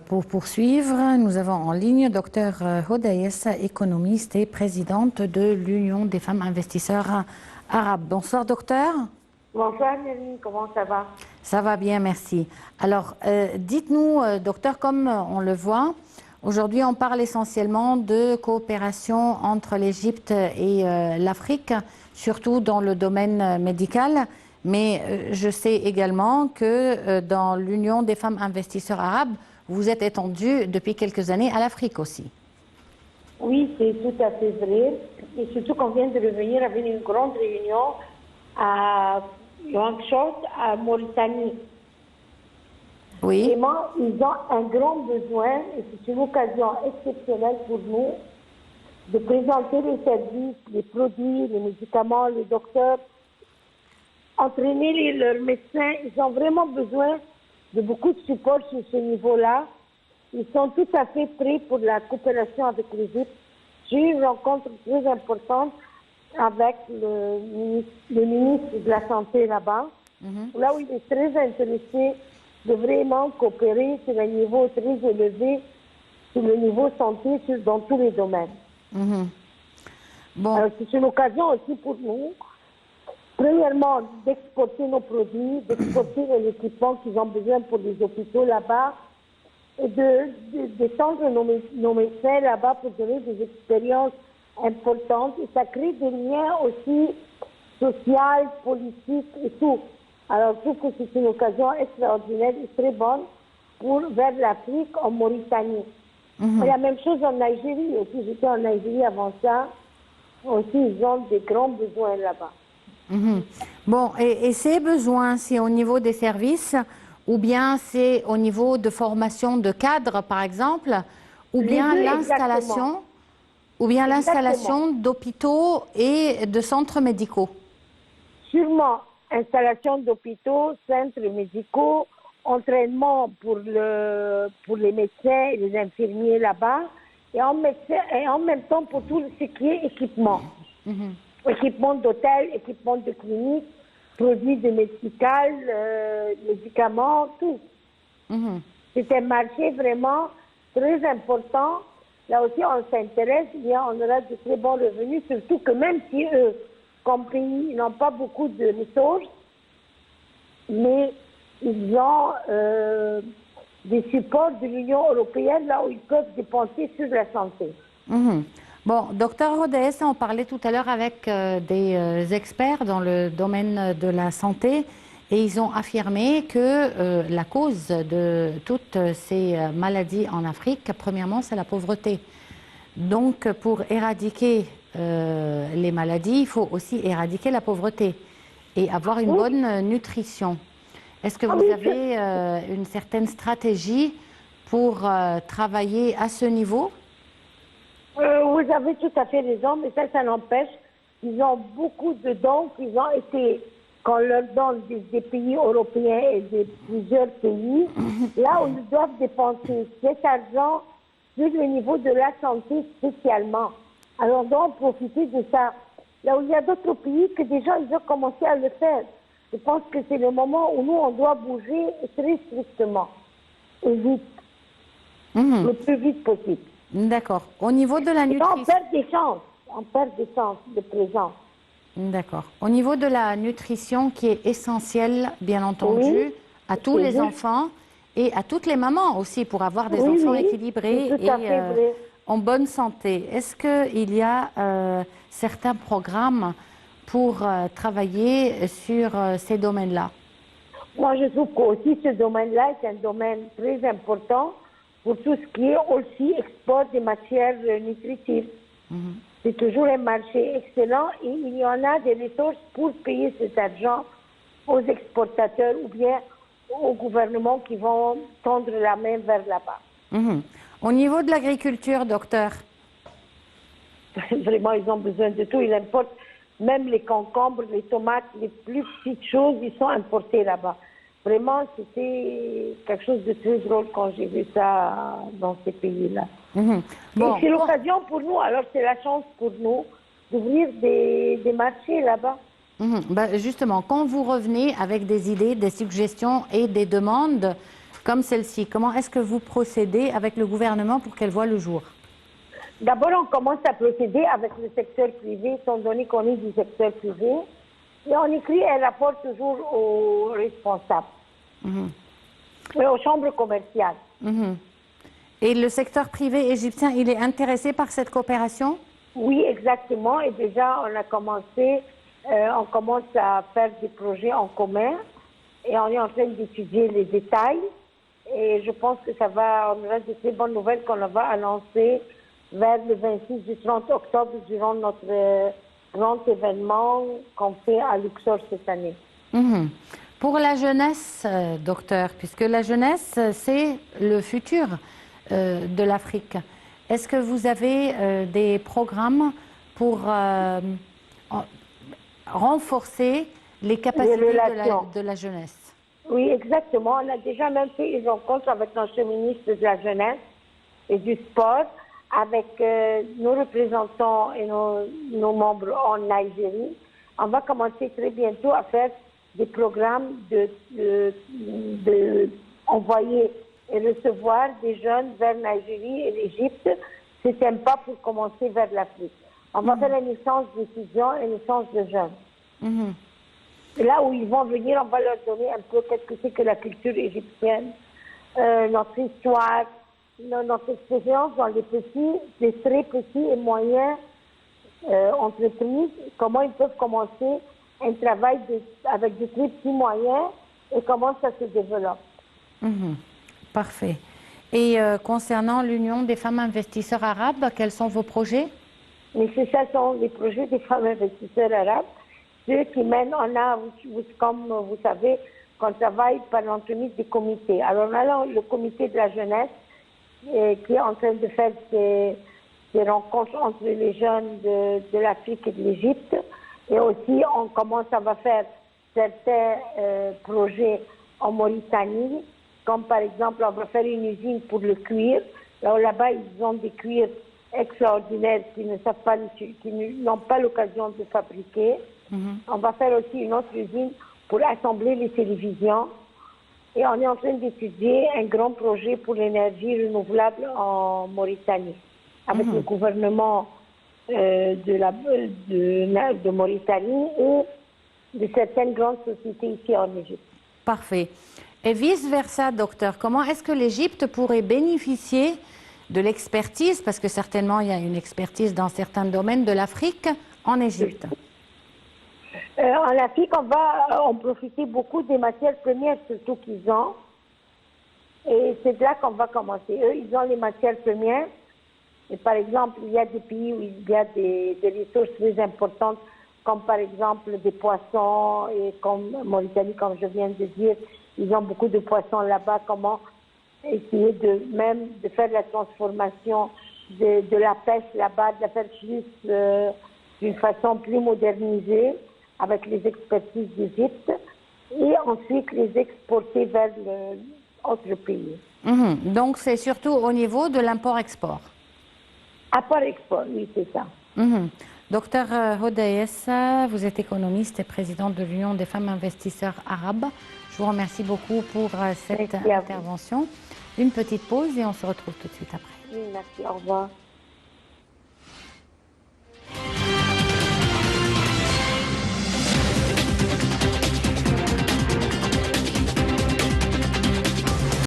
pour poursuivre, nous avons en ligne Dr Hodayes, économiste et présidente de l'Union des femmes investisseurs arabes. Bonsoir docteur. Bonsoir Nelly, comment ça va? Ça va bien, merci. Alors, dites-nous, docteur, comme on le voit, aujourd'hui on parle essentiellement de coopération entre l'Égypte et l'Afrique, surtout dans le domaine médical. Mais je sais également que dans l'Union des femmes investisseurs arabes, vous êtes étendue depuis quelques années à l'Afrique aussi. Oui, c'est tout à fait vrai. Et surtout qu'on vient de revenir avec une grande réunion à Nouakchott, à Mauritanie. Oui. Vraiment, ils ont un grand besoin, et c'est une occasion exceptionnelle pour nous, de présenter les services, les produits, les médicaments, les docteurs, entraîner leurs médecins. Ils ont vraiment besoin de beaucoup de support sur ce niveau-là. Ils sont tout à fait prêts pour la coopération avec l'Égypte. J'ai eu une rencontre très importante avec le ministre de la Santé là-bas, là où il est très intéressé de vraiment coopérer sur un niveau très élevé, sur le niveau santé, dans tous les domaines. Bon. C'est une occasion aussi pour nous, premièrement, d'exporter nos produits, d'exporter l'équipement qu'ils ont besoin pour les hôpitaux là-bas, et d'étendre nos médecins là-bas pour donner des expériences importantes. Et ça crée des liens aussi sociaux, politiques et tout. Alors, je trouve que c'est une occasion extraordinaire et très bonne vers l'Afrique, en Mauritanie. Et la même chose en Algérie aussi. J'étais en Algérie avant ça. Aussi, ils ont des grands besoins là-bas. Bon, et ces besoins, c'est au niveau des services ou bien c'est au niveau de formation de cadres, par exemple, ou bien l'installation d'hôpitaux et de centres médicaux? Sûrement, installation d'hôpitaux, centres médicaux, entraînement pour les médecins et les infirmiers là-bas, et en même temps pour tout ce qui est équipement. Équipement d'hôtel, équipement de clinique, produits de médical, médicaments, tout. C'est un marché vraiment très important. Là aussi, on s'intéresse, on aura de très bons revenus, surtout que même si eux, comme pays, n'ont pas beaucoup de ressources, mais ils ont des supports de l'Union européenne là où ils peuvent dépenser sur la santé. Bon, docteur Hodayes, on parlait tout à l'heure avec des experts dans le domaine de la santé et ils ont affirmé que la cause de toutes ces maladies en Afrique, premièrement, c'est la pauvreté. Donc, pour éradiquer les maladies, il faut aussi éradiquer la pauvreté et avoir une bonne nutrition. Est-ce que vous avez une certaine stratégie pour travailler à ce niveau? Vous avez tout à fait raison, mais ça n'empêche qu'ils ont beaucoup de dons qu'ils ont été, qu'on leur donne des pays européens et de plusieurs pays, là où ils doivent dépenser cet argent sur le niveau de la santé spécialement. Alors, on doit en profiter de ça. Là où il y a d'autres pays que déjà ils ont commencé à le faire. Je pense que c'est le moment où nous, on doit bouger très strictement et vite, le plus vite possible. D'accord. Au niveau de la nutrition... On perd des chances de présent. D'accord. Au niveau de la nutrition qui est essentielle, bien entendu, à tous les enfants et à toutes les mamans aussi pour avoir des enfants équilibrés et en bonne santé. Est-ce qu'il y a certains programmes pour travailler sur ces domaines-là? Moi, je trouve qu'aussi ce domaine-là est un domaine très important pour tout ce qui est aussi export des matières nutritives. C'est toujours un marché excellent et il y en a des ressources pour payer cet argent aux exportateurs ou bien aux gouvernements qui vont tendre la main vers là-bas. Au niveau de l'agriculture, docteur? Vraiment, ils ont besoin de tout. Ils importent même les concombres, les tomates, les plus petites choses, ils sont importés là-bas. Vraiment, c'était quelque chose de très drôle quand j'ai vu ça dans ces pays-là. Bon, c'est l'occasion pour nous, alors c'est la chance pour nous d'ouvrir des marchés là-bas. Ben justement, quand vous revenez avec des idées, des suggestions et des demandes, comme celle-ci, comment est-ce que vous procédez avec le gouvernement pour qu'elle voie le jour? D'abord, on commence à procéder avec le secteur privé, étant donné qu'on est du secteur privé, et on écrit un rapport toujours aux responsables, et aux chambres commerciales. Et le secteur privé égyptien, il est intéressé par cette coopération? Oui, exactement. Et déjà, on commence à faire des projets en commun, et on est en train d'étudier les détails. Et je pense que on aura de très bonnes nouvelles qu'on va annoncer vers le 26 du 30 octobre durant notre grand événement qu'on fait à Luxor cette année. Pour la jeunesse, docteur, puisque la jeunesse, c'est le futur de l'Afrique, est-ce que vous avez des programmes pour renforcer les capacités de la jeunesse? Oui, exactement. On a déjà même fait une rencontre avec notre ministre de la Jeunesse et du Sport, avec nos représentants et nos membres en Algérie. On va commencer très bientôt à faire des programmes de envoyer et recevoir des jeunes vers l'Algérie et l'Égypte. C'est sympa pour commencer vers l'Afrique. On va faire une licence d'étudiants et une licence de jeunes. Et là où ils vont venir, on va leur donner un peu qu'est-ce que c'est que la culture égyptienne, notre histoire, notre expérience dans les très petits et moyens entreprises, comment ils peuvent commencer un travail avec des très petits moyens et comment ça se développe. Parfait. Et concernant l'Union des femmes investisseurs arabes, quels sont vos projets? Mais ça sont les projets des femmes investisseurs arabes. Ceux qui mènent, comme vous savez, qu'on travaille par l'entremise des comités. Alors on a le comité de la jeunesse qui est en train de faire des rencontres entre les jeunes de l'Afrique et de l'Égypte. Et aussi, on va faire certains projets en Mauritanie, comme par exemple, on va faire une usine pour le cuir. Alors là-bas, ils ont des cuirs extraordinaires qui n'ont pas l'occasion de fabriquer. On va faire aussi une autre usine pour assembler les télévisions. Et on est en train d'étudier un grand projet pour l'énergie renouvelable en Mauritanie, avec le gouvernement de Mauritanie et de certaines grandes sociétés ici en Égypte. Parfait. Et vice-versa, docteur, comment est-ce que l'Égypte pourrait bénéficier de l'expertise, parce que certainement il y a une expertise dans certains domaines de l'Afrique, en Égypte? En Afrique, on va en profiter beaucoup des matières premières, surtout qu'ils ont. Et c'est là qu'on va commencer. Eux, ils ont les matières premières. Et par exemple, il y a des pays où il y a des ressources très importantes, comme par exemple des poissons, et comme Mauritanie, comme je viens de dire, ils ont beaucoup de poissons là-bas. Comment essayer de faire la transformation de la pêche là-bas, de la faire plus d'une façon plus modernisée, avec les expertises d'Égypte, et ensuite les exporter vers d'autres pays. Donc c'est surtout au niveau de l'import-export? Apport-export, oui, c'est ça. Docteur Hoda Essa, vous êtes économiste et présidente de l'Union des femmes investisseurs arabes. Je vous remercie beaucoup pour cette intervention. Une petite pause et on se retrouve tout de suite après. Oui, merci, au revoir.